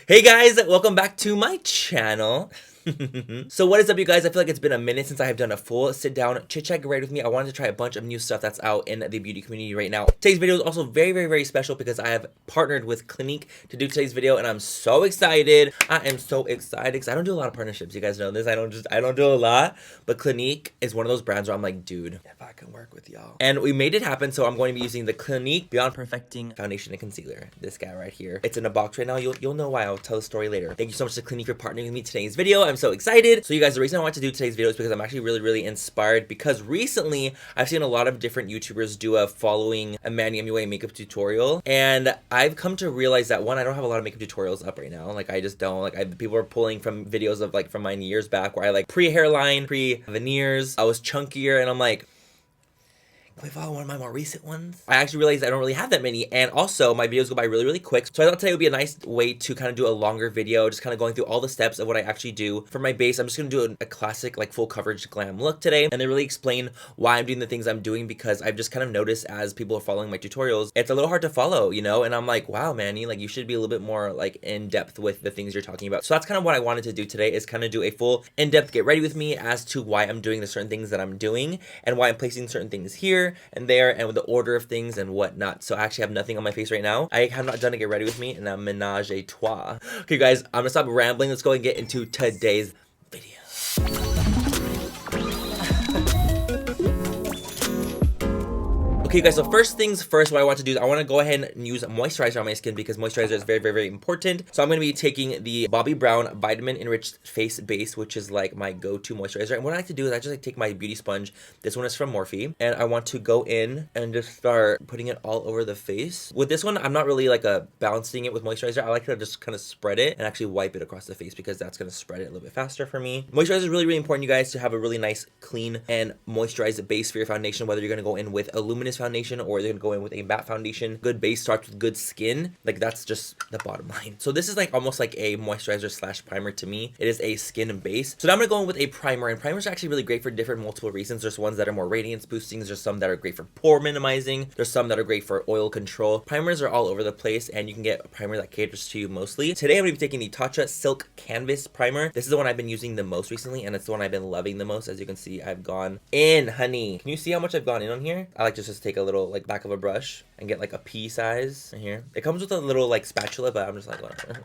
Hey guys, welcome back to my channel. So what is up, you guys? I feel like it's been a minute since I have done a full sit down chit chat right with me. I wanted to try a bunch of new stuff that's out in the beauty community right now. Today's video is also very special because I have partnered with Clinique to do today's video, and I'm so excited. I am so excited because I don't do a lot of partnerships. You guys know this. I don't do a lot, but Clinique is one of those brands where I'm like, dude, if I can work with y'all. And we made it happen, so I'm going to be using the Clinique Beyond Perfecting Foundation and Concealer. This guy right here. It's in a box right now. You'll know why. I'll tell the story later. Thank you so much to Clinique for partnering with me today's video. I'm so excited. So you guys, the reason I want to do today's video is because I'm actually really inspired, because recently I've seen a lot of different YouTubers do a following a MannyMua makeup tutorial, and I've come to realize that one, I don't have a lot of makeup tutorials up right now. Like, I just don't. Like, people are pulling from videos of like from mine years back where I like pre-hairline, pre-veneers, I was chunkier, and I'm like, can we follow one of my more recent ones? I actually realized I don't really have that many, and also my videos go by really quick. So I thought today would be a nice way to kind of do a longer video, just kind of going through all the steps of what I actually do. For my base, I'm just gonna do a classic like full coverage glam look today, and then really explain why I'm doing the things I'm doing, because I've just kind of noticed as people are following my tutorials, it's a little hard to follow, you know? And I'm like, wow, Manny, like you should be a little bit more like in depth with the things you're talking about. So that's kind of what I wanted to do today, is kind of do a full in-depth get ready with me as to why I'm doing the certain things that I'm doing, and why I'm placing certain things here and there, and with the order of things and whatnot. So I actually have nothing on my face right now. I have not done a get ready with me, and a menage a trois. Okay guys, I'm gonna stop rambling. Let's go and get into today's video. Okay guys, so first things first, what I want to do is I want to go ahead and use moisturizer on my skin, because moisturizer is very important. So I'm going to be taking the Bobbi Brown Vitamin Enriched Face Base, which is like my go-to moisturizer. And what I like to do is I just like take my beauty sponge. This one is from Morphe, and I want to go in and just start putting it all over the face. With this one, I'm not really like balancing it with moisturizer. I like to just kind of spread it and actually wipe it across the face, because that's going to spread it a little bit faster for me. Moisturizer is really important, you guys, to have a really nice, clean, and moisturized base for your foundation, whether you're going to go in with a luminous foundation or they're gonna go in with a matte foundation. Good base starts with good skin. Like, that's just the bottom line. So this is like almost like a moisturizer slash primer to me. It is a skin base. So now I'm gonna go in with a primer, and primers are actually really great for different multiple reasons. There's ones that are more radiance boosting. There's some that are great for pore minimizing. There's some that are great for oil control. Primers are all over the place, and you can get a primer that caters to you mostly. Today I'm gonna be taking the Tatcha Silk Canvas Primer. This is the one I've been using the most recently, and it's the one I've been loving the most. As you can see, I've gone in, honey. Can you see how much I've gone in on here? I like to just take a little like back of a brush and get like a pea size right here. It comes with a little like spatula, but I'm just like, whatever.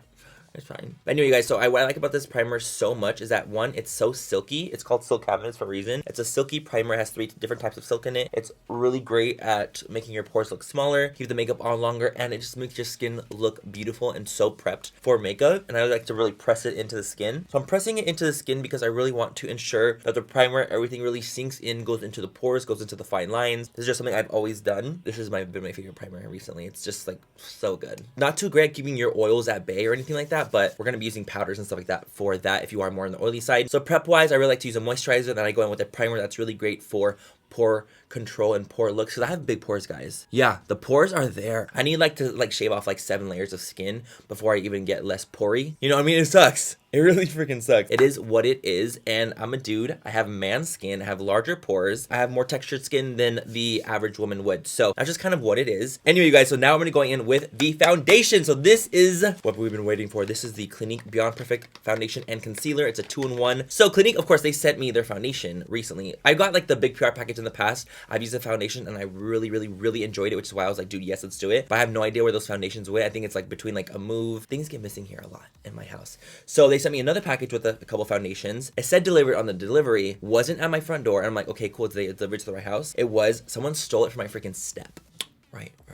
It's fine. But anyway, guys, so what I like about this primer so much is that, one, it's so silky. It's called Silk Canvas for a reason. It's a silky primer. It has 3 different types of silk in it. It's really great at making your pores look smaller, keep the makeup on longer, and it just makes your skin look beautiful and so prepped for makeup. And I like to really press it into the skin. So I'm pressing it into the skin because I really want to ensure that the primer, everything really sinks in, goes into the pores, goes into the fine lines. This is just something I've always done. This has been my favorite primer recently. It's just like so good. Not too great at keeping your oils at bay or anything like that, but we're gonna be using powders and stuff like that for that if you are more on the oily side. So prep wise, I really like to use a moisturizer, then I go in with a primer that's really great for pore control and pore looks, because I have big pores, guys. Yeah, the pores are there. I need like to like shave off like 7 layers of skin before I even get less pory. You know what I mean? It sucks. It really freaking sucks. It is what it is, and I'm a dude. I have man skin. I have larger pores. I have more textured skin than the average woman would. So that's just kind of what it is. Anyway, you guys, so now I'm gonna go in with the foundation. So this is what we've been waiting for. This is the Clinique Beyond Perfect Foundation and Concealer. It's a 2-in-1. So Clinique, of course, they sent me their foundation recently. I got like the big PR package in the past. I've used the foundation and I really enjoyed it, which is why I was like, dude, yes, let's do it. But I have no idea where those foundations went. I think it's like between like a move. Things get missing here a lot in my house. So they sent me another package with a couple foundations. It said delivered on the delivery, wasn't at my front door, and I'm like, okay, cool, they delivered to the right house. It was. Someone stole it from my freaking step.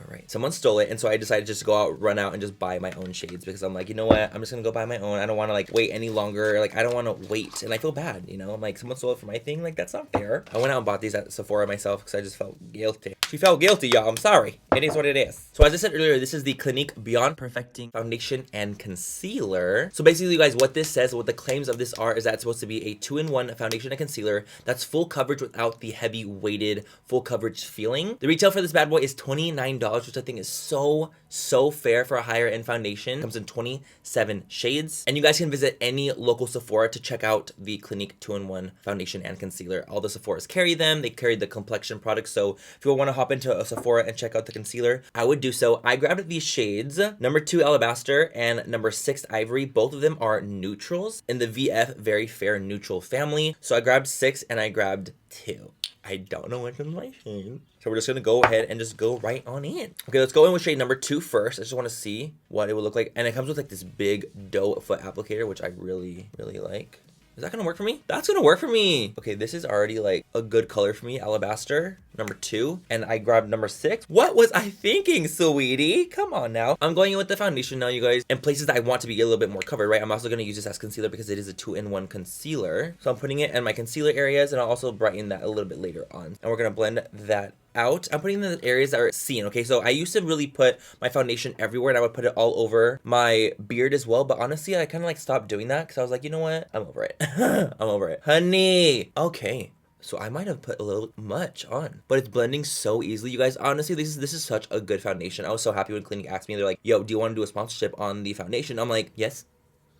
Right. Someone stole it, and so I decided just to go out, run out, and just buy my own shades, because I'm like, you know what? I'm just gonna go buy my own. I don't want to like wait any longer. Like, I don't want to wait, and I feel bad, you know? I'm like, someone stole it for my thing. Like, that's not fair. I went out and bought these at Sephora myself because I just felt guilty. She felt guilty, y'all. I'm sorry. It is what it is. So as I said earlier, this is the Clinique Beyond Perfecting Foundation and Concealer. So basically, you guys, what this says, what the claims of this are, is that it's supposed to be a 2-in-1 foundation and concealer that's full coverage without the heavy weighted full coverage feeling. The retail for this bad boy is $28. $29, which I think is so fair for a higher end foundation. It comes in 27 shades. And you guys can visit any local Sephora to check out the Clinique 2-in-1 foundation and concealer. All the Sephoras carry them. They carry the complexion products. So if you want to hop into a Sephora and check out the concealer, I would do so. I grabbed these shades, number 2 Alabaster and number 6 Ivory. Both of them are neutrals in the VF Very Fair Neutral family. So I grabbed 6 and I grabbed 2. I don't know which one's my shade. So we're just gonna go ahead and just go right on in. Okay, let's go in with shade number 2 first. I just wanna see what it would look like. And it comes with like this big doe foot applicator, which I really like. Is that gonna work for me? That's gonna work for me. Okay, this is already like a good color for me. Alabaster, number 2. And I grabbed number 6. What was I thinking, sweetie? Come on now. I'm going in with the foundation now, you guys. In places that I want to be a little bit more covered, right? I'm also gonna use this as concealer because it is a 2-in-1 concealer. So I'm putting it in my concealer areas and I'll also brighten that a little bit later on. And we're gonna blend that out. I'm putting the areas that are seen, okay? So I used to really put my foundation everywhere and I would put it all over my beard as well. But honestly, I kind of like stopped doing that because I was like, you know what? I'm over it. I'm over it. Honey. Okay. So I might have put a little much on, but it's blending so easily. You guys, honestly, this is such a good foundation. I was so happy when Clinique asked me, they're like, yo, do you want to do a sponsorship on the foundation? I'm like, yes.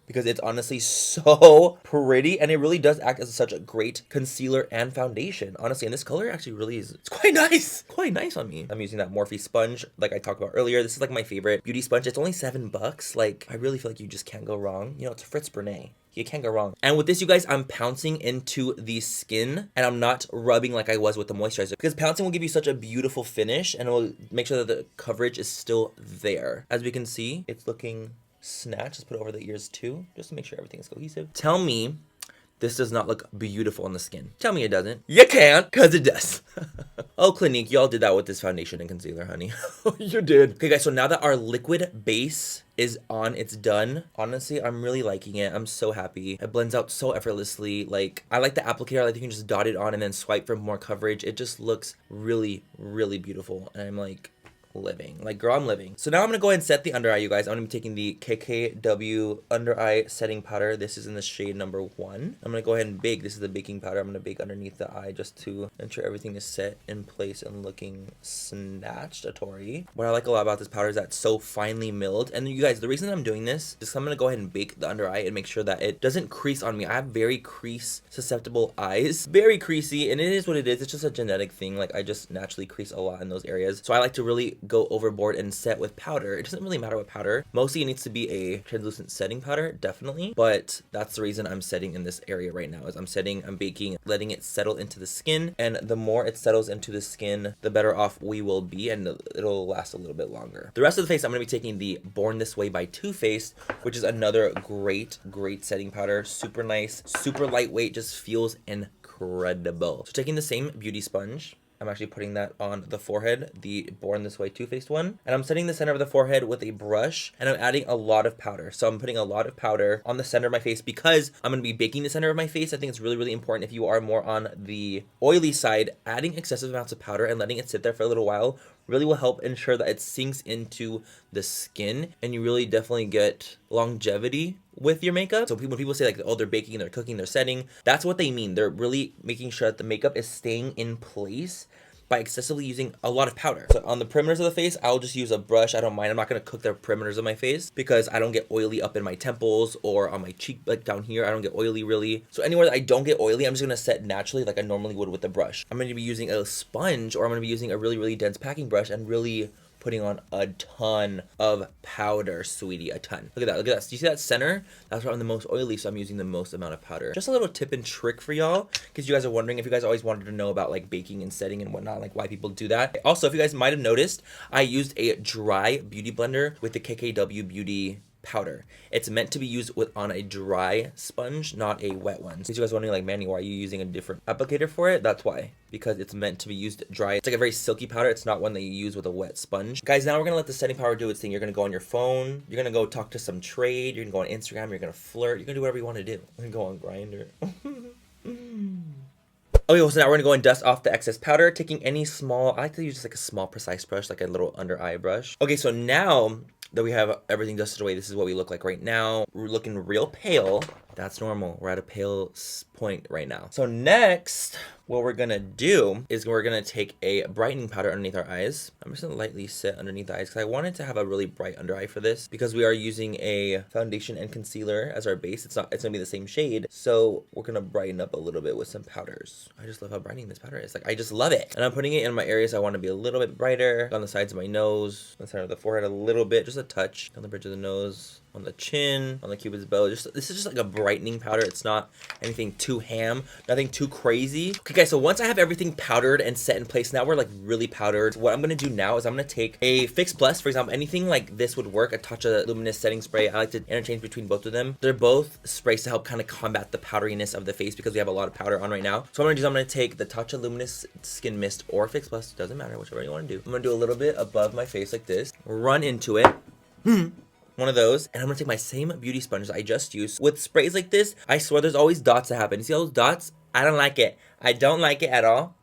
Because it's honestly so pretty and it really does act as such a great concealer and foundation, honestly. And this color actually really is, it's quite nice on me. I'm using that Morphe sponge like I talked about earlier. This is like my favorite beauty sponge. It's only $7. Like, I really feel like you just can't go wrong. You know, it's Fritz Bernay. You can't go wrong. And with this, you guys, I'm pouncing into the skin and I'm not rubbing like I was with the moisturizer, because pouncing will give you such a beautiful finish and it will make sure that the coverage is still there. As we can see, it's looking snatch. Just put it over the ears too, just to make sure everything is cohesive. Tell me this does not look beautiful on the skin. Tell me it doesn't. You can't, because it does. Oh, Clinique, y'all did that with this foundation and concealer, honey. You did. Okay, guys, so now that our liquid base is on, it's done. Honestly, I'm really liking it. I'm so happy. It blends out so effortlessly. Like, I like the applicator. I like you can just dot it on and then swipe for more coverage. It just looks really beautiful. And I'm like, living. Like, girl, I'm living. So now I'm gonna go ahead and set the under eye, you guys. I'm gonna be taking the KKW under eye setting powder. This is in the shade number 1. I'm gonna go ahead and bake. This is the baking powder. I'm gonna bake underneath the eye just to ensure everything is set in place and looking snatchatory. What I like a lot about this powder is that it's so finely milled. And you guys, the reason I'm doing this is I'm gonna go ahead and bake the under eye and make sure that it doesn't crease on me. I have very crease susceptible eyes, very creasy, and it is what it is. It's just a genetic thing. Like, I just naturally crease a lot in those areas. So I like to really go overboard and set with powder. It doesn't really matter what powder. Mostly it needs to be a translucent setting powder, definitely. But that's the reason I'm setting in this area right now, is I'm baking, letting it settle into the skin. And the more it settles into the skin, the better off we will be, and it'll last a little bit longer. The rest of the face, I'm going to be taking the Born This Way by Too Faced, which is another great setting powder. Super nice, super lightweight, just feels incredible. So taking the same beauty sponge, I'm actually putting that on the forehead, the Born This Way Too Faced one. And I'm setting the center of the forehead with a brush, and I'm adding a lot of powder. So I'm putting a lot of powder on the center of my face because I'm going to be baking the center of my face. I think it's really important, if you are more on the oily side, adding excessive amounts of powder and letting it sit there for a little while really will help ensure that it sinks into the skin and you really definitely get longevity with your makeup. So when people say like, oh, they're baking, they're cooking, they're setting, that's what they mean. They're really making sure that the makeup is staying in place by excessively using a lot of powder. So on the perimeters of the face, I'll just use a brush. I don't mind. I'm not going to cook the perimeters of my face because I don't get oily up in my temples or on my cheek, like down here. I don't get oily really. So anywhere that I don't get oily, I'm just going to set naturally like I normally would with the brush. I'm going to be using a sponge, or I'm going to be using a really dense packing brush and really putting on a ton of powder, sweetie, a ton. Look at that, look at that. Do you see that center? That's where I'm the most oily, so I'm using the most amount of powder. Just a little tip and trick for y'all, because you guys are wondering, if you guys always wanted to know about like baking and setting and whatnot, like why people do that. Also, if you guys might have noticed, I used a dry beauty blender with the KKW Beauty powder. It's meant to be used on a dry sponge, not a wet one. So you guys wondering like, Manny, why are you using a different applicator for it? That's why, because it's meant to be used dry. It's like a very silky powder. It's not one that you use with a wet sponge. Guys, now we're gonna let the setting powder do its thing. You're gonna go on your phone, you're gonna go talk to some trade, you're gonna go on Instagram, you're gonna flirt, you're gonna do whatever you want to do. You're gonna go on Grindr. Okay, well, so now we're gonna go and dust off the excess powder, taking any small, I like to use just like a small precise brush, like a little under eye brush. Okay, so now that we have everything dusted away, this is what we look like right now. We're looking real pale. That's normal. We're at a pale point right now. So next, what we're gonna do is we're gonna take a brightening powder underneath our eyes. I'm just gonna lightly set underneath the eyes because I wanted to have a really bright under eye for this because we are using a foundation and concealer as our base. It's gonna be the same shade. So we're gonna brighten up a little bit with some powders. I just love how brightening this powder is. Like, I just love it. And I'm putting it in my areas I want to be a little bit brighter. On the sides of my nose, on the side of the forehead a little bit, just a touch. On the bridge of the nose, on the chin, on the cupid's bow. This is just like a brightening powder. It's not anything too ham, nothing too crazy. Okay guys, so once I have everything powdered and set in place, now we're like really powdered. What I'm gonna do now is I'm gonna take a Fix Plus, for example, anything like this would work, a Tatcha luminous setting spray. I like to interchange between both of them. They're both sprays to help kind of combat the powderiness of the face because we have a lot of powder on right now. So what I'm gonna take the Tatcha luminous skin mist or Fix Plus, doesn't matter, whichever you want to do. I'm gonna do a little bit above my face like this, run into it. One of those, and I'm gonna take my same beauty sponge I just used. With sprays like this, I swear there's always dots that happen. You see all those dots? I don't like it. I don't like it at all.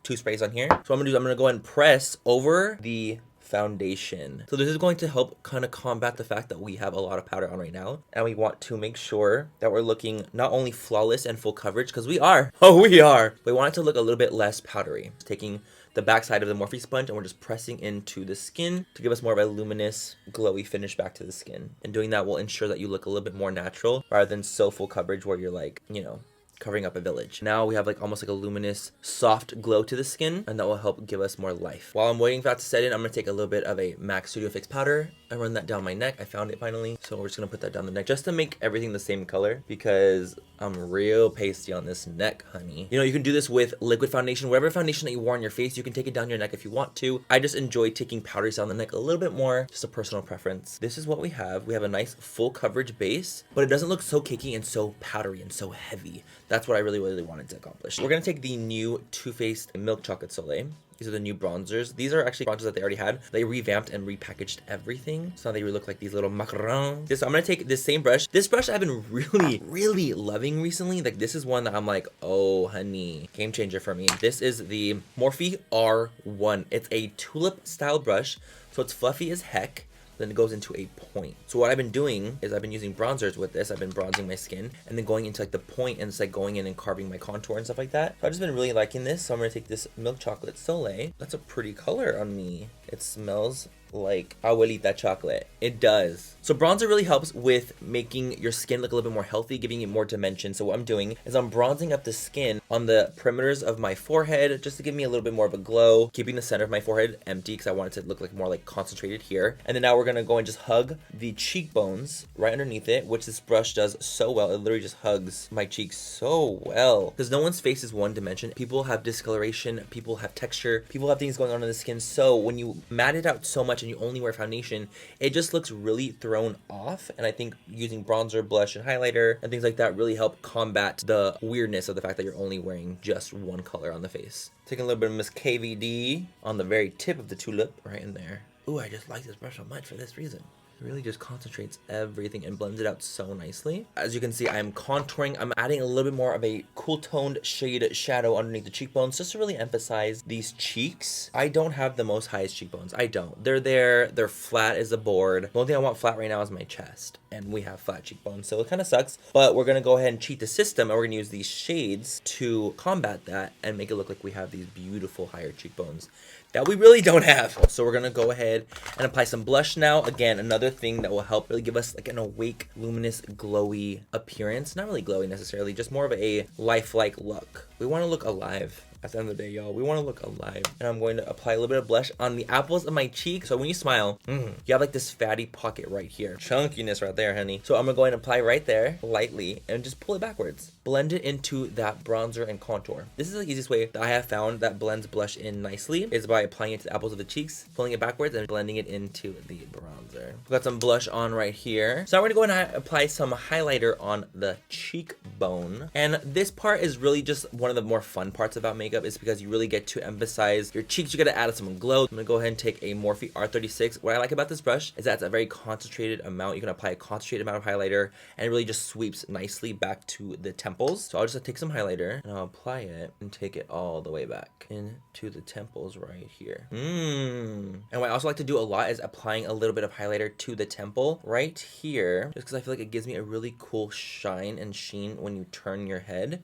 2 sprays on here. So what I'm gonna go ahead and press over the foundation. So this is going to help kind of combat the fact that we have a lot of powder on right now, and we want to make sure that we're looking not only flawless and full coverage, because we are. Oh, we are. We want it to look a little bit less powdery. Taking the back side of the Morphe sponge and we're just pressing into the skin to give us more of a luminous, glowy finish back to the skin. And doing that will ensure that you look a little bit more natural rather than so full coverage where you're like, you know, covering up a village. Now we have like almost like a luminous, soft glow to the skin, and that will help give us more life. While I'm waiting for that to set in, I'm gonna take a little bit of a MAC Studio Fix powder and run that down my neck. I found it finally. So we're just gonna put that down the neck just to make everything the same color because I'm real pasty on this neck, honey. You know, you can do this with liquid foundation, whatever foundation that you wore on your face, you can take it down your neck if you want to. I just enjoy taking powders down the neck a little bit more, just a personal preference. This is what we have. We have a nice full coverage base, but it doesn't look so cakey and so powdery and so heavy. That's what I really wanted to accomplish. We're gonna take the new Too Faced Milk Chocolate Soleil. These are the new bronzers. These are actually bronzers that they already had. They revamped and repackaged everything. So now they look like these little macarons. So I'm gonna take this same brush. This brush I've been really loving recently. Like, this is one that I'm like, oh honey, game changer for me. This is the Morphe R1. It's a tulip style brush. So it's fluffy as heck. Then it goes into a point. So what I've been doing is I've been using bronzers with this. I've been bronzing my skin and then going into like the point and it's like going in and carving my contour and stuff like that. So I've just been really liking this. So I'm gonna take this Milk Chocolate Soleil. That's a pretty color on me. It smells like abuelita chocolate. It does. So bronzer really helps with making your skin look a little bit more healthy, giving it more dimension. So what I'm doing is I'm bronzing up the skin on the perimeters of my forehead just to give me a little bit more of a glow, keeping the center of my forehead empty because I want it to look like more like concentrated here. And then now we're gonna go and just hug the cheekbones right underneath it, which this brush does so well. It literally just hugs my cheeks so well because no one's face is one dimension. People have discoloration, people have texture, people have things going on in the skin. So when you mat it out so much and you only wear foundation, it just looks really thrown off. And I think using bronzer, blush, and highlighter and things like that really help combat the weirdness of the fact that you're only wearing just one color on the face. Taking a little bit of Miss KVD on the very tip of the tulip right in there. Ooh, I just like this brush so much for this reason. It really just concentrates everything and blends it out so nicely. As you can see, I'm contouring. I'm adding a little bit more of a cool toned shade shadow underneath the cheekbones just to really emphasize these cheeks. I don't have the most highest cheekbones. I don't. They're there. They're flat as a board. The only thing I want flat right now is my chest. And we have flat cheekbones, so it kind of sucks. But we're going to go ahead and cheat the system, and we're going to use these shades to combat that and make it look like we have these beautiful higher cheekbones that we really don't have. So we're gonna go ahead and apply some blush now. Again, another thing that will help really give us like an awake, luminous, glowy appearance. Not really glowy necessarily, just more of a lifelike look. We wanna look alive. At the end of the day, y'all, we want to look alive. And I'm going to apply a little bit of blush on the apples of my cheek. So when you smile, you have like this fatty pocket right here. Chunkiness right there, honey. So I'm going to go ahead and apply right there, lightly, and just pull it backwards. Blend it into that bronzer and contour. This is the easiest way that I have found that blends blush in nicely, is by applying it to the apples of the cheeks, pulling it backwards, and blending it into the bronzer. We've got some blush on right here. So now we're going to go ahead and apply some highlighter on the cheekbone. And this part is really just one of the more fun parts about makeup. makeup is because you really get to emphasize your cheeks. You gotta add some glow. I'm gonna go ahead and take a Morphe R36. What I like about this brush is that it's a very concentrated amount. You can apply a concentrated amount of highlighter and it really just sweeps nicely back to the temples. So I'll just take some highlighter and I'll apply it and take it all the way back into the temples right here. And what I also like to do a lot is applying a little bit of highlighter to the temple right here, just because I feel like it gives me a really cool shine and sheen when you turn your head.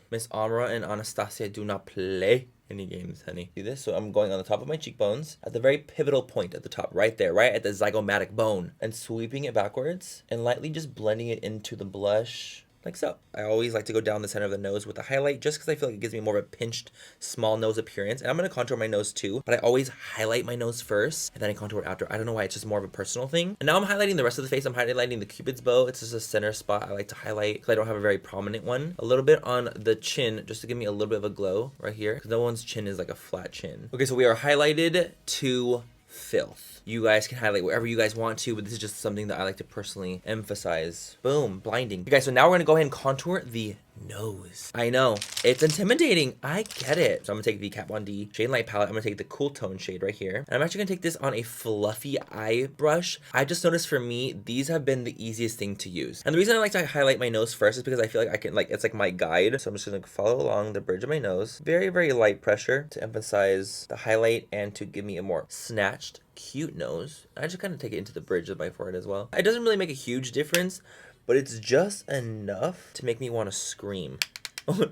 Miss Amra and Anastasia do not play any games, honey. See this? So I'm going on the top of my cheekbones at the very pivotal point at the top, right there, right at the zygomatic bone, and sweeping it backwards and lightly just blending it into the blush. Like so. I always like to go down the center of the nose with a highlight just because I feel like it gives me more of a pinched, small nose appearance. And I'm going to contour my nose too, but I always highlight my nose first and then I contour after. I don't know why, it's just more of a personal thing. And now I'm highlighting the rest of the face. I'm highlighting the Cupid's bow. It's just a center spot I like to highlight because I don't have a very prominent one. A little bit on the chin just to give me a little bit of a glow right here because no one's chin is like a flat chin. Okay, so we are highlighted to filth. You guys can highlight wherever you guys want to, but this is just something that I like to personally emphasize. Boom, blinding. Okay, guys, so now we're gonna go ahead and contour the nose. I know, it's intimidating. I get it. So I'm gonna take the Kat Von D Shade Light palette. I'm gonna take the Cool Tone shade right here. And I'm actually gonna take this on a fluffy eye brush. I just noticed for me, these have been the easiest thing to use. And the reason I like to highlight my nose first is because I feel like I can, like, it's like my guide. So I'm just gonna follow along the bridge of my nose. Very, very light pressure to emphasize the highlight and to give me a more snatched, cute nose. I just kind of take it into the bridge of my forehead as well. It doesn't really make a huge difference, but it's just enough to make me want to scream.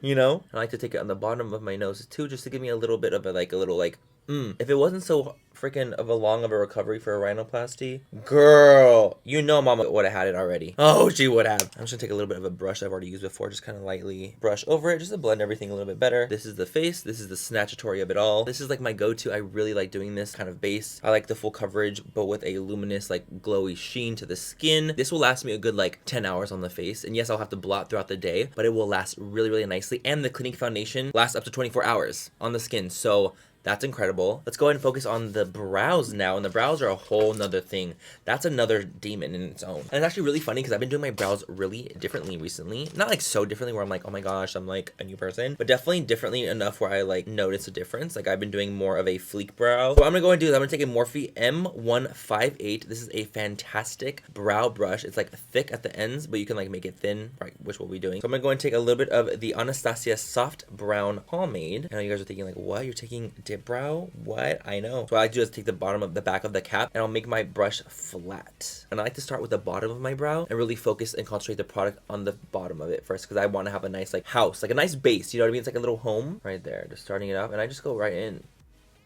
You know? I like to take it on the bottom of my nose too, just to give me a little bit of a, like, a little, like, If it wasn't so freaking of a long of a recovery for a rhinoplasty, girl, you know mama would have had it already. Oh, she would have. I'm just gonna take a little bit of a brush I've already used before, just kind of lightly brush over it, just to blend everything a little bit better. This is the face. This is the snatchatory of it all. This is like my go-to. I really like doing this kind of base. I like the full coverage, but with a luminous, like, glowy sheen to the skin. This will last me a good, like, 10 hours on the face. And yes, I'll have to blot throughout the day, but it will last really, really nicely. And the Clinique foundation lasts up to 24 hours on the skin. So that's incredible. Let's go ahead and focus on the brows now. And the brows are a whole nother thing. That's another demon in its own. And it's actually really funny because I've been doing my brows really differently recently. Not like so differently where I'm like, oh my gosh, I'm like a new person. But definitely differently enough where I like notice a difference. Like I've been doing more of a fleek brow. So what I'm going to go and do is I'm going to take a Morphe M158. This is a fantastic brow brush. It's like thick at the ends, but you can like make it thin, right? Which we'll be doing. So I'm going to go and take a little bit of the Anastasia Soft Brown Pomade. I know you guys are thinking like, what? You're taking dip brow? What? I know. So what I like to do is take the bottom of the back of the cap and I'll make my brush flat. And I like to start with the bottom of my brow and really focus and concentrate the product on the bottom of it first because I want to have a nice like house, like a nice base. You know what I mean? It's like a little home right there. Just starting it up and I just go right in.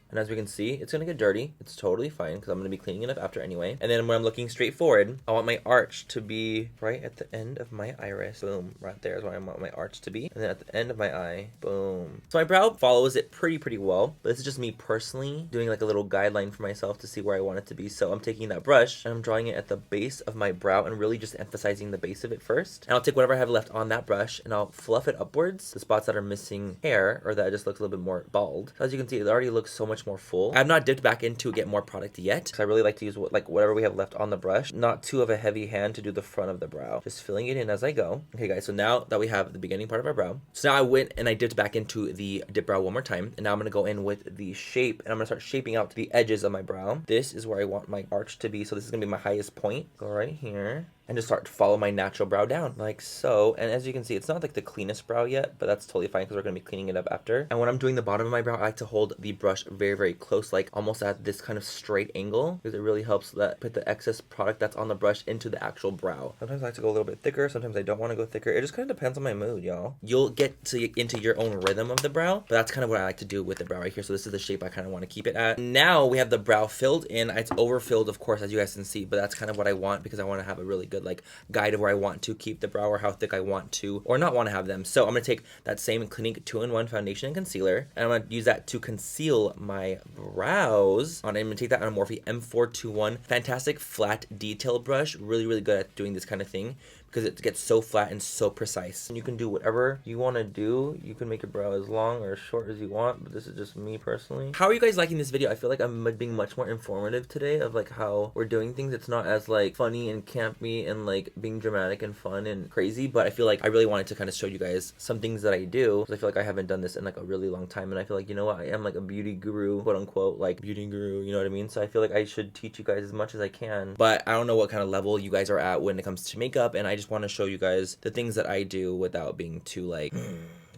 And as we can see, it's going to get dirty. It's totally fine because I'm going to be cleaning it up after anyway. And then when I'm looking straight forward, I want my arch to be right at the end of my iris. Boom. Right there is where I want my arch to be. And then at the end of my eye, boom. So my brow follows it pretty well. But this is just me personally doing like a little guideline for myself to see where I want it to be. So I'm taking that brush and I'm drawing it at the base of my brow and really just emphasizing the base of it first. And I'll take whatever I have left on that brush and I'll fluff it upwards. The spots that are missing hair or that just looks a little bit more bald. So as you can see, it already looks so much more full. I've not dipped back in to get more product yet because I really like to use like whatever we have left on the brush. Not too of a heavy hand to do the front of the brow. Just filling it in as I go. Okay guys, so now that we have the beginning part of our brow, so now I went and I dipped back into the dip brow one more time. And now I'm going to go in with the shape and I'm going to start shaping out the edges of my brow. This is where I want my arch to be. So this is going to be my highest point. Go right here. And just start to follow my natural brow down like so. And as you can see, it's not like the cleanest brow yet, but that's totally fine because we're going to be cleaning it up after. And when I'm doing the bottom of my brow, I like to hold the brush very close, like almost at this kind of straight angle because it really helps that put the excess product that's on the brush into the actual brow. Sometimes I like to go a little bit thicker. Sometimes I don't want to go thicker. It just kind of depends on my mood, y'all. You'll get to into your own rhythm of the brow, but that's kind of what I like to do with the brow right here. So this is the shape I kind of want to keep it at. Now we have the brow filled in. It's overfilled, of course, as you guys can see, but that's kind of what I want because I want to have a really good like guide of where I want to keep the brow or how thick I want to or not want to have them. So I'm going to take that same Clinique 2-in-1 foundation and concealer and I'm going to use that to conceal my brows. I'm going to take that on a Morphe M421. Fantastic flat detail brush. Really good at doing this kind of thing because it gets so flat and so precise. And you can do whatever you want to do. You can make your brow as long or as short as you want, but this is just me personally. How are you guys liking this video? I feel like I'm being much more informative today of like how we're doing things. It's not as like funny and campy and like being dramatic and fun and crazy, but I feel like I really wanted to kind of show you guys some things that I do, because I feel like I haven't done this in like a really long time, and I feel like, you know what, I am like a beauty guru, quote unquote, like beauty guru, you know what I mean? So I feel like I should teach you guys as much as I can, but I don't know what kind of level you guys are at when it comes to makeup, and I just want to show you guys the things that I do without being too like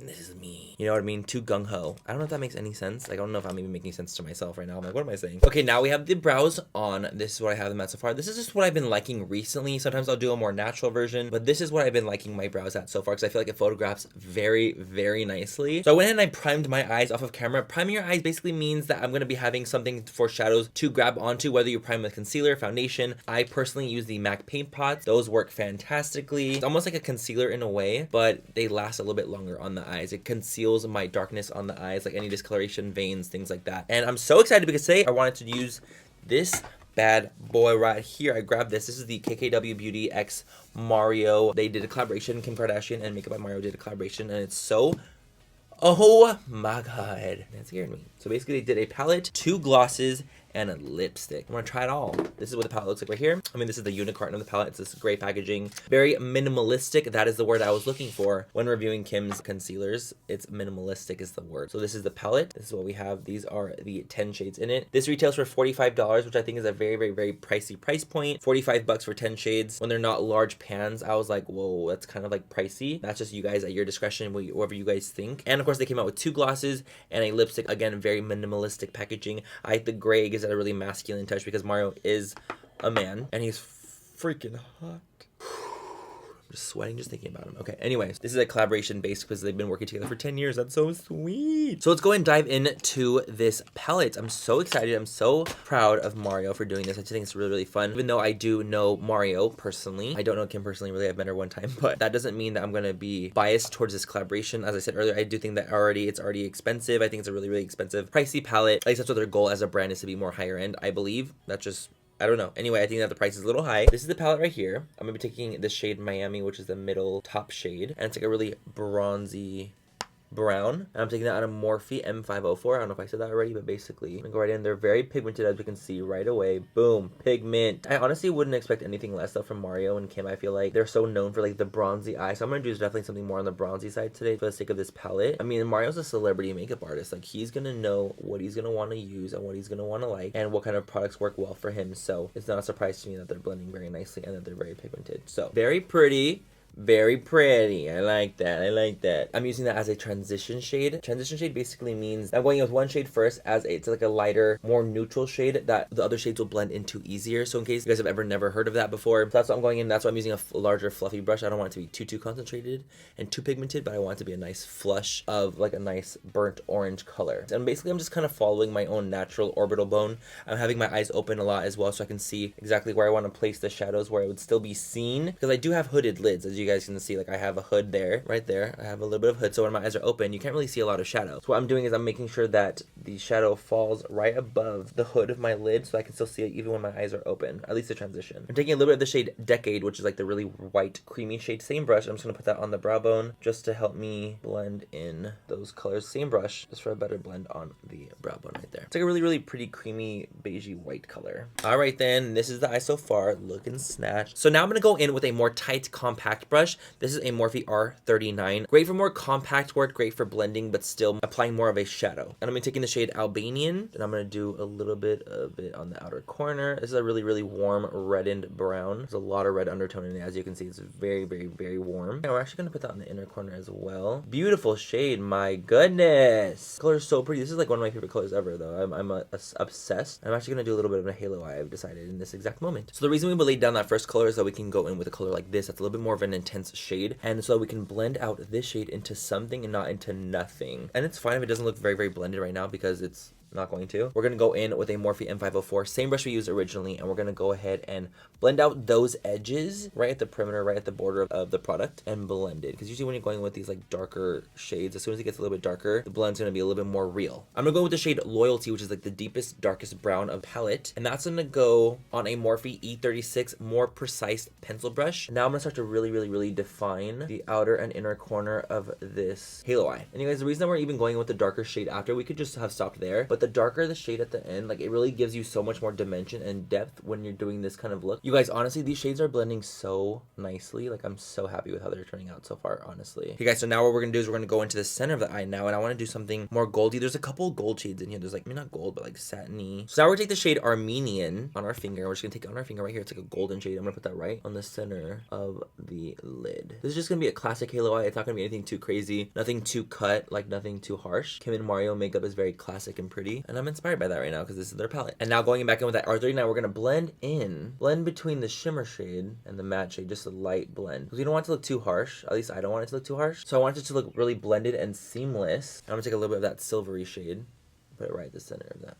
this is me, you know what I mean, too gung-ho. I don't know if that makes any sense. Like, I don't know if I'm even making sense to myself right now. I'm like, what am I saying? Okay, now we have the brows on. This is what I have them at so far. This is just what I've been liking recently. Sometimes I'll do a more natural version, but this is what I've been liking my brows at so far, because I feel like it photographs very, very nicely. So I went ahead and I primed my eyes off of camera. Priming your eyes basically means that I'm going to be having something for shadows to grab onto, whether you prime with concealer, foundation. I personally use the MAC paint pots. Those work fantastically. It's almost like a concealer in a way, but they last a little bit longer on the eyes. It conceals my darkness on the eyes, like any discoloration, veins, things like that. And I'm so excited because today I wanted to use this bad boy right here. I grabbed this. This is the KKW Beauty X Mario. They did a collaboration. Kim Kardashian and Makeup by Mario did a collaboration, and it's so, oh my god, that scared me. So basically they did a palette, 2 glosses, and a lipstick. I'm gonna try it all. This is what the palette looks like right here. I mean, this is the unicorn of the palette. It's this gray packaging. Very minimalistic. That is the word I was looking for when reviewing Kim's concealers. It's minimalistic is the word. So this is the palette. This is what we have. These are the 10 shades in it. This retails for $45, which I think is a very, very, very pricey price point. 45 bucks for 10 shades. When they're not large pans, I was like, whoa, that's kind of like pricey. That's just you guys at your discretion, whatever you guys think. And of course, they came out with 2 glosses and a lipstick. Again, very minimalistic packaging. I like the gray gives it a really masculine touch because Mario is a man and he's freaking hot. I'm just sweating just thinking about him. Okay, anyways, this is a collaboration based because they've been working together for 10 years. That's so sweet. So let's go ahead and dive into this palette. I'm so excited. I'm so proud of Mario for doing this. I just think it's really, really fun. Even though I do know Mario personally, I don't know Kim personally, really. I've met her one time, but that doesn't mean that I'm going to be biased towards this collaboration. As I said earlier, I do think that it's already expensive. I think it's a really, really expensive, pricey palette. At least that's what their goal as a brand is, to be more higher end, I believe. That's just, I don't know. Anyway, I think that the price is a little high. This is the palette right here. I'm going to be taking the shade Miami, which is the middle top shade. And it's like a really bronzy brown. And I'm taking that out of Morphe M504. I don't know if I said that already, but basically, I'm gonna go right in. They're very pigmented, as you can see right away. Boom, pigment. I honestly wouldn't expect anything less though from Mario and Kim. I feel like they're so known for like the bronzy eye. So I'm gonna do definitely something more on the bronzy side today for the sake of this palette. I mean, Mario's a celebrity makeup artist. Like, he's gonna know what he's gonna want to use and what he's gonna want to like and what kind of products work well for him. So it's not a surprise to me that they're blending very nicely and that they're very pigmented. So very pretty. Very pretty. I like that. I like that. I'm using that as a transition shade. Transition shade basically means I'm going with one shade first as it's like a lighter, more neutral shade that the other shades will blend into easier. So in case you guys have never heard of that before, so that's what I'm going in. That's why I'm using a larger fluffy brush. I don't want it to be too concentrated and too pigmented, but I want it to be a nice flush of like a nice burnt orange color. And basically I'm just kind of following my own natural orbital bone. I'm having my eyes open a lot as well so I can see exactly where I want to place the shadows, where it would still be seen, because I do have hooded lids, as you guys can see. Like, I have a hood there, right there. I have a little bit of hood, so when my eyes are open, you can't really see a lot of shadow. So what I'm doing is I'm making sure that the shadow falls right above the hood of my lid so I can still see it even when my eyes are open, at least the transition. I'm taking a little bit of the shade Decade, which is like the really white, creamy shade. Same brush. I'm just going to put that on the brow bone just to help me blend in those colors. Same brush, just for a better blend on the brow bone right there. It's like a really, really pretty, creamy, beigey white color. All right, then. This is the eye so far. Looking snatched. So now I'm going to go in with a more tight, compact brush. This is a Morphe R39. Great for more compact work, great for blending, but still applying more of a shadow. And I'm going to be taking the shade Albanian, and I'm going to do a little bit of it on the outer corner. This is a really, really warm, reddened brown. There's a lot of red undertone in it. As you can see, it's very, very, very warm. And we're actually going to put that in the inner corner as well. Beautiful shade, my goodness. This color is so pretty. This is like one of my favorite colors ever, though. I'm obsessed. I'm actually going to do a little bit of a halo eye, I've decided, in this exact moment. So the reason we laid down that first color is that we can go in with a color like this that's a little bit more of an intense shade, and so we can blend out this shade into something and not into nothing. And it's fine if it doesn't look very, very blended right now because it's not going to. We're gonna go in with a Morphe M504, same brush we used originally, and we're gonna go ahead and blend out those edges right at the perimeter, right at the border of the product, and blend it. Because usually when you're going with these like darker shades, as soon as it gets a little bit darker, the blend's gonna be a little bit more real. I'm gonna go with the shade Loyalty, which is like the deepest, darkest brown of palette, and that's gonna go on a Morphe E36 more precise pencil brush. Now I'm gonna start to really define the outer and inner corner of this halo eye. And you guys, the reason that we're even going with the darker shade after, we could just have stopped there, but the darker the shade at the end, like it really gives you so much more dimension and depth when you're doing this kind of look. You guys, honestly, these shades are blending so nicely. Like I'm so happy with how they're turning out so far, honestly. Okay guys, so now what we're gonna do is we're gonna go into the center of the eye now, and I want to do something more goldy. There's a couple gold shades in here. There's like, I mean, not gold, but like satiny. So now we're gonna take the shade Armenian on our finger. We're just gonna take it on our finger right here. It's like a golden shade. I'm gonna put that right on the center of the lid. This is just gonna be a classic halo eye. It's not gonna be anything too crazy, nothing too cut, like nothing too harsh. Kim and Mario makeup is very classic and pretty, and I'm inspired by that right now because this is their palette. And now going back in with that R39, we're gonna blend between the shimmer shade and the matte shade, just a light blend, because we don't want it to look too harsh. At least I don't want it to look too harsh. So I want it to look really blended and seamless. I'm gonna take a little bit of that silvery shade, put it right at the center of that.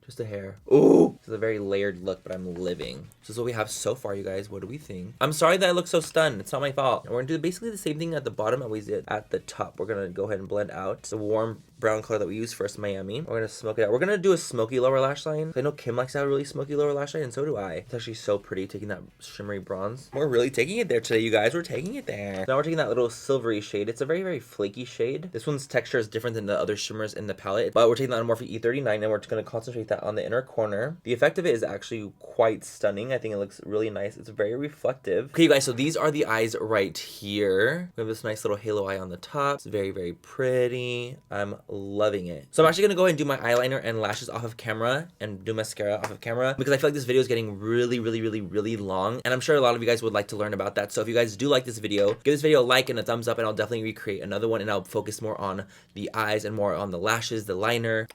Just a hair. Ooh! This is a very layered look, but I'm living. So this is what we have so far, you guys. What do we think? I'm sorry that I look so stunned. It's not my fault. And we're gonna do basically the same thing at the bottom that we did at the top. We're gonna go ahead and blend out the warm brown color that we used first, Miami. We're gonna smoke it out. We're gonna do a smoky lower lash line. I know Kim likes to have a really smoky lower lash line, and so do I. It's actually so pretty, taking that shimmery bronze. We're really taking it there today, you guys. We're taking it there. Now we're taking that little silvery shade. It's a very flaky shade. This one's texture is different than the other shimmers in the palette, but we're taking that on Morphe E39, and we're just gonna concentrate that on the inner corner. The effect of it is actually quite stunning. I think it looks really nice. It's very reflective. Okay, you guys, so these are the eyes right here. We have this nice little halo eye on the top. It's very pretty. I'm loving it. So I'm actually gonna go ahead and do my eyeliner and lashes off of camera and do mascara off of camera, because I feel like this video is getting really long, and I'm sure a lot of you guys would like to learn about that. So if you guys do like this video, give this video a like and a thumbs up, and I'll definitely recreate another one, and I'll focus more on the eyes and more on the lashes, the liner.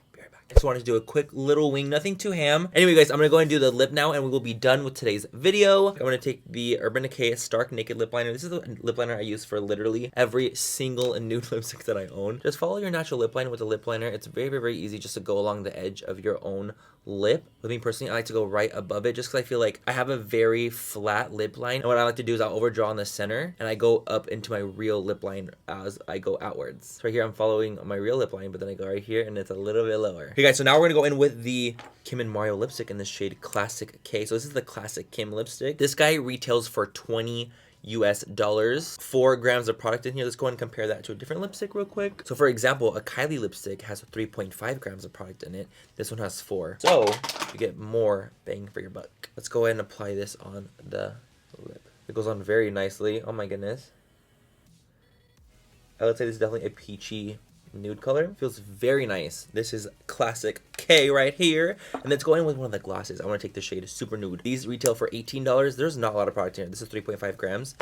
I just wanted to do a quick little wing, nothing too ham. Anyway, guys, I'm gonna go ahead and do the lip now, and we will be done with today's video. I'm gonna take the Urban Decay Stark Naked Lip Liner. This is the lip liner I use for literally every single nude lipstick that I own. Just follow your natural lip liner with a lip liner. It's very easy just to go along the edge of your own lip. With me personally, I like to go right above it, just because I feel like I have a very flat lip line, and what I like to do is I'll overdraw in the center, and I go up into my real lip line as I go outwards. So right here, I'm following my real lip line, but then I go right here, and it's a little bit lower. Okay, guys, so now we're gonna go in with the Kim and Mario lipstick in the shade Classic K. So this is the Classic Kim lipstick. This guy retails for $20 US. 4 grams of product in here. Let's go ahead and compare that to a different lipstick real quick. So for example, a Kylie lipstick has 3.5 grams of product in it. This one has 4. So you get more bang for your buck. Let's go ahead and apply this on the lip. It goes on very nicely. Oh my goodness. I would say this is definitely a peachy nude color. Feels very nice. This is Classic K right here, and let's go in with one of the glosses. I want to take the shade Super Nude. These retail for $18. There's not a lot of product in here. This is 3.5 grams.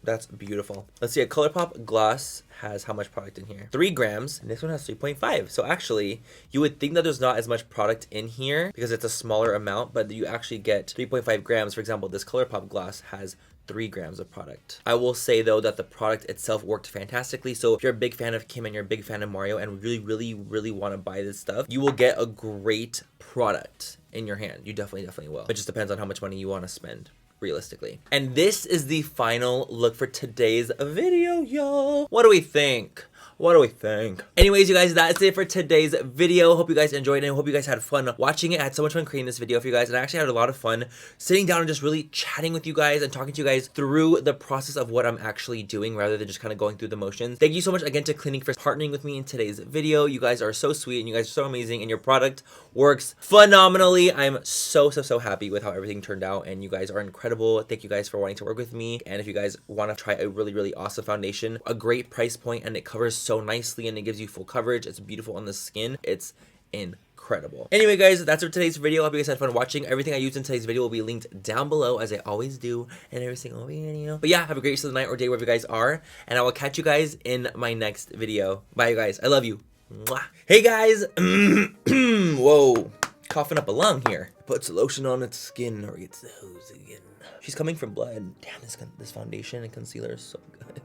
That's beautiful. Let's see, a ColourPop gloss has how much product in here? 3 grams, and this one has 3.5. So actually, you would think that there's not as much product in here because it's a smaller amount, but you actually get 3.5 grams. For example, this ColourPop gloss has 3 grams of product. I will say though that the product itself worked fantastically. So if you're a big fan of Kim and you're a big fan of Mario and really want to buy this stuff, you will get a great product in your hand. You definitely will. It just depends on how much money you want to spend, realistically. And this is the final look for today's video, y'all. What do we think? What do we think? Anyways, you guys, that's it for today's video. Hope you guys enjoyed it, and hope you guys had fun watching it. I had so much fun creating this video for you guys, and I actually had a lot of fun sitting down and just really chatting with you guys and talking to you guys through the process of what I'm actually doing rather than just kind of going through the motions. Thank you so much again to Clinique for partnering with me in today's video. You guys are so sweet, and you guys are so amazing, and your product works phenomenally. I'm so happy with how everything turned out, and you guys are incredible. Thank you guys for wanting to work with me. And if you guys want to try a really awesome foundation, a great price point, and it covers so nicely and it gives you full coverage. It's beautiful on the skin. It's incredible. Anyway, guys, that's it for today's video. I hope you guys had fun watching. Everything I used in today's video will be linked down below, as I always do in every single video. But yeah, have a great rest of the night or day wherever you guys are, and I will catch you guys in my next video. Bye, you guys. I love you. Mwah. Hey, guys. Whoa. Coughing up a lung here. Puts lotion on its skin or gets the hose again. She's coming from blood. Damn, this foundation and concealer is so good.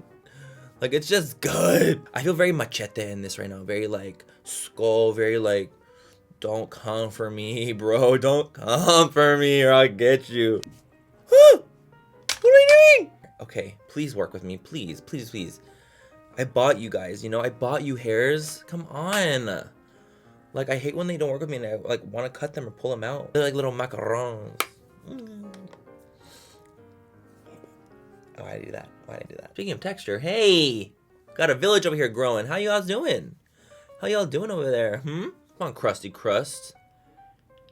Like, it's just good. I feel very machete in this right now. Very, like, skull. Very, like, don't come for me, bro. Don't come for me or I'll get you. What am I doing? Okay, please work with me. Please, please, please. I bought you guys, you know? I bought you hairs. Come on. Like, I hate when they don't work with me and I, like, want to cut them or pull them out. They're like little macarons. Why'd I do that? Why'd I do that? Speaking of texture, hey! Got a village over here growing. How you all doing? How y'all doing over there? Come on, crusty crust.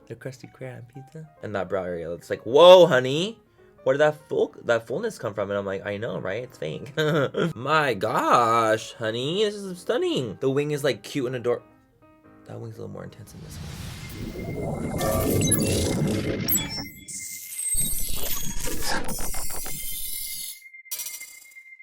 The crusty crab pizza. And that brow area, it's like, whoa, honey. Where did that fullness come from? And I'm like, I know, right? It's fake. My gosh, honey, this is stunning. The wing is like cute and adorable. That wing's a little more intense in this one.